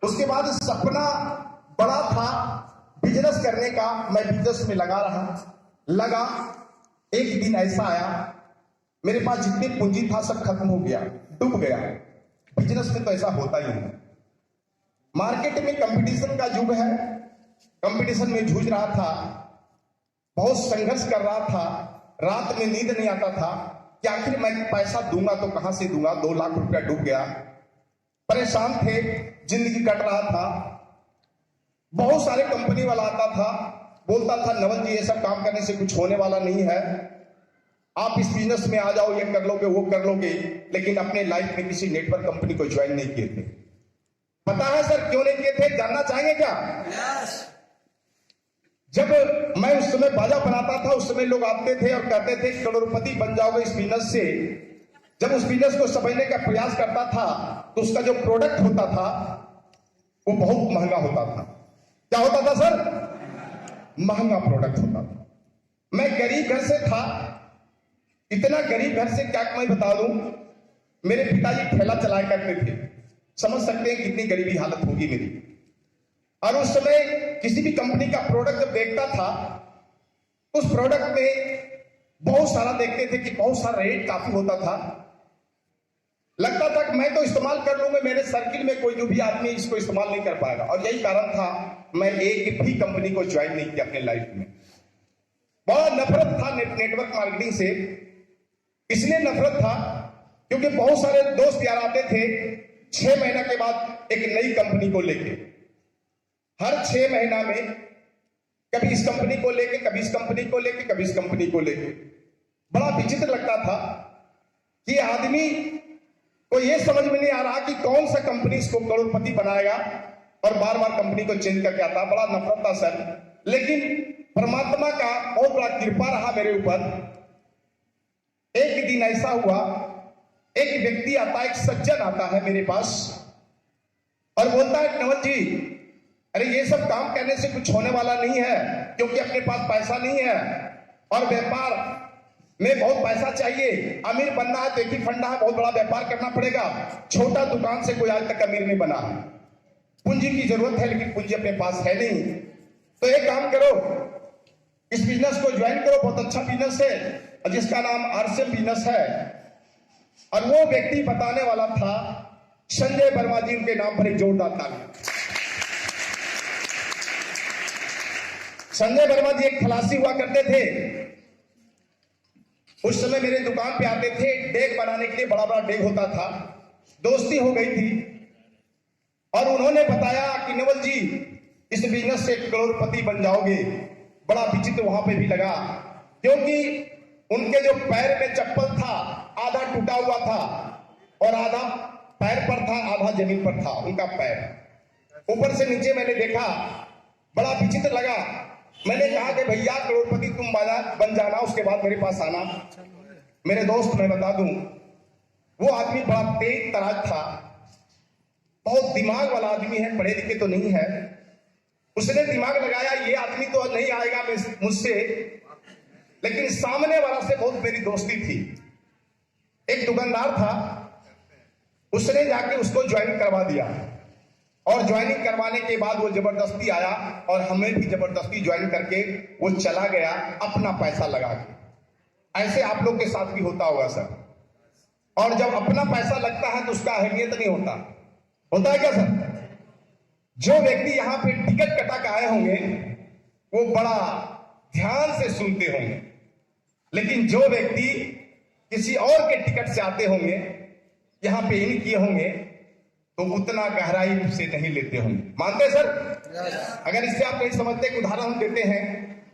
उसके बाद सपना बड़ा था बिजनेस करने का। मैं बिजनेस में लगा। एक दिन ऐसा आया, मेरे पास जितनी पूंजी था सब खत्म हो गया, डूब गया। बिजनेस में तो ऐसा होता ही है। मार्केट में कंपटीशन का युग है, कंपटीशन में जूझ रहा था, बहुत संघर्ष कर रहा था। रात में नींद नहीं आता था कि आखिर मैं पैसा दूंगा तो कहां से दूंगा। 2 लाख रुपया डूब गया। परेशान थे, जिंदगी कट रहा था। बहुत सारे कंपनी वाला आता था, बोलता था नवल जी ये सब काम करने से कुछ होने वाला नहीं है, आप इस बिजनेस में आ जाओ, ये कर लोगे वो कर लोगे। लेकिन अपने लाइफ में किसी नेटवर्क कंपनी को ज्वाइन नहीं किए थे। पता है सर क्यों नहीं किए थे? जानना चाहेंगे क्या? जब मैं उस समय बाजा बनाता था, उस समय लोग आते थे और कहते थे करोड़पति बन जाओगे इस बिजनेस से। जब उस बिजनेस को समझने का प्रयास करता था तो उसका जो प्रोडक्ट होता था वो बहुत महंगा होता था। क्या होता था सर? महंगा प्रोडक्ट होता था। मैं गरीब घर से था, इतना गरीब घर से क्या मैं बता दूं, मेरे पिताजी ठेला चलाया करते थे। समझ सकते हैं कितनी गरीबी हालत होगी मेरी। और उस समय किसी भी कंपनी का प्रोडक्ट जब देखता था, उस प्रोडक्ट में बहुत सारा देखते थे कि बहुत सारा रेट काफी होता था। लगता था कि मैं तो इस्तेमाल कर लूंगा, मेरे सर्किल में कोई जो भी आदमी इसको इस्तेमाल नहीं कर पाएगा। और यही कारण था मैं एक भी कंपनी को ज्वाइन नहीं किया अपने लाइफ में। बड़ा नफरत था नेटवर्क मार्केटिंग से। इसलिए नफरत था क्योंकि बहुत सारे दोस्त यार आते थे 6 महीना के बाद एक नई कंपनी को लेके। हर 6 महीना में कभी इस कंपनी को लेके, कभी इस कंपनी को लेके, कभी इस कंपनी को लेके। बड़ा विचित्र लगता था कि आदमी को यह समझ में नहीं आ रहा कि कौन सा कंपनी इसको करोड़पति बनाएगा, और बार बार कंपनी को चेंज करके आता। बड़ा नफरत था सर। लेकिन परमात्मा का बहुत बड़ा कृपा रहा मेरे ऊपर। एक दिन ऐसा हुआ, एक व्यक्ति आता है, एक सज्जन आता है मेरे पास और बोलता है नवल जी अरे ये सब काम करने से कुछ होने वाला नहीं है, क्योंकि अपने पास पैसा नहीं है और व्यापार में बहुत पैसा चाहिए। अमीर बनना है तो एक ही फंडा है, बहुत बड़ा व्यापार करना पड़ेगा। छोटा दुकान से कोई आज तक अमीर नहीं बना। पूंजी की जरूरत है लेकिन पूंजी अपने पास है नहीं। तो एक काम करो, इस बिजनेस को ज्वाइन करो, बहुत अच्छा बिजनेस है जिसका नाम आरसीएम बिजनेस है। और वो व्यक्ति बताने वाला था संजय वर्मा जी, उनके नाम पर एक जोरदार ताली। संजय वर्मा जी एक खलासी हुआ करते थे। उस समय मेरे दुकान पे आते थे, डेग बनाने के लिए बड़ा बड़ा डेग होता था। दोस्ती हो गई थी और उन्होंने बताया कि नवल जी इस बिजनेस से करोड़पति बन जाओगे। बड़ा विचित्र वहां पे भी लगा, क्योंकि उनके जो पैर में चप्पल था आधा टूटा हुआ था और आधा पैर पर था, आधा जमीन पर था उनका पैर। ऊपर से नीचे मैंने देखा, बड़ा विचित्र लगा। मैंने कहा कि भैया करोड़पति तुम बन जाना, उसके बाद मेरे पास आना। मेरे दोस्त मैं बता दूं, वो आदमी बड़ा तेज तराज था, बहुत दिमाग वाला आदमी है, पढ़े लिखे तो नहीं है। उसने दिमाग लगाया ये आदमी तो नहीं आएगा मुझसे, लेकिन सामने वाला से बहुत मेरी दोस्ती थी। एक दुकानदार था, उसने जाके उसको ज्वाइन करवा दिया और ज्वाइनिंग करवाने के बाद वो जबरदस्ती आया और हमें भी जबरदस्ती ज्वाइन करके वो चला गया अपना पैसा लगा के। ऐसे आप लोग के साथ भी होता होगा सर। और जब अपना पैसा लगता है तो उसका अहमियत नहीं होता है क्या सर? जो व्यक्ति यहां पे टिकट कटा के आए होंगे वो बड़ा ध्यान से सुनते होंगे, लेकिन जो व्यक्ति किसी और के टिकट से आते होंगे, यहां पे इन किए होंगे, तो उतना गहराई से नहीं लेते होंगे। मानते सर? अगर इससे आप नहीं समझते, एक उदाहरण हम देते हैं।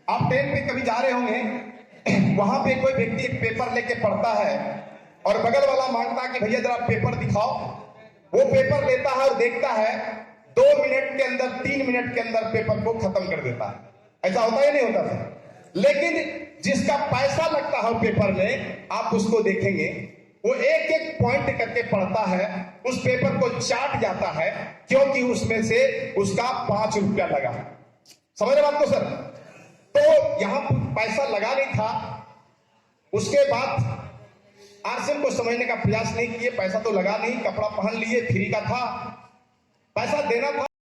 आप ट्रेन पे कभी जा रहे होंगे, वहां पे कोई व्यक्ति एक पेपर लेके पढ़ता है और बगल वाला मांगता है कि भैया जरा पेपर दिखाओ। वो पेपर लेता है और देखता है, 2 मिनट के अंदर 3 मिनट के अंदर पेपर को खत्म कर देता है। ऐसा होता है नहीं होता सर? लेकिन जिसका पैसा लगता है पेपर में, आप उसको देखेंगे वो एक एक पॉइंट करके पढ़ता है, उस पेपर को चाट जाता है, क्योंकि उसमें से उसका 5 रुपया लगा। समझ रहे बात को सर? तो यहां पैसा लगा नहीं था। उसके बाद आरसीएम को समझने का प्रयास नहीं किए। पैसा तो लगा नहीं, कपड़ा पहन लिए, फ्री का था। पैसा देना था।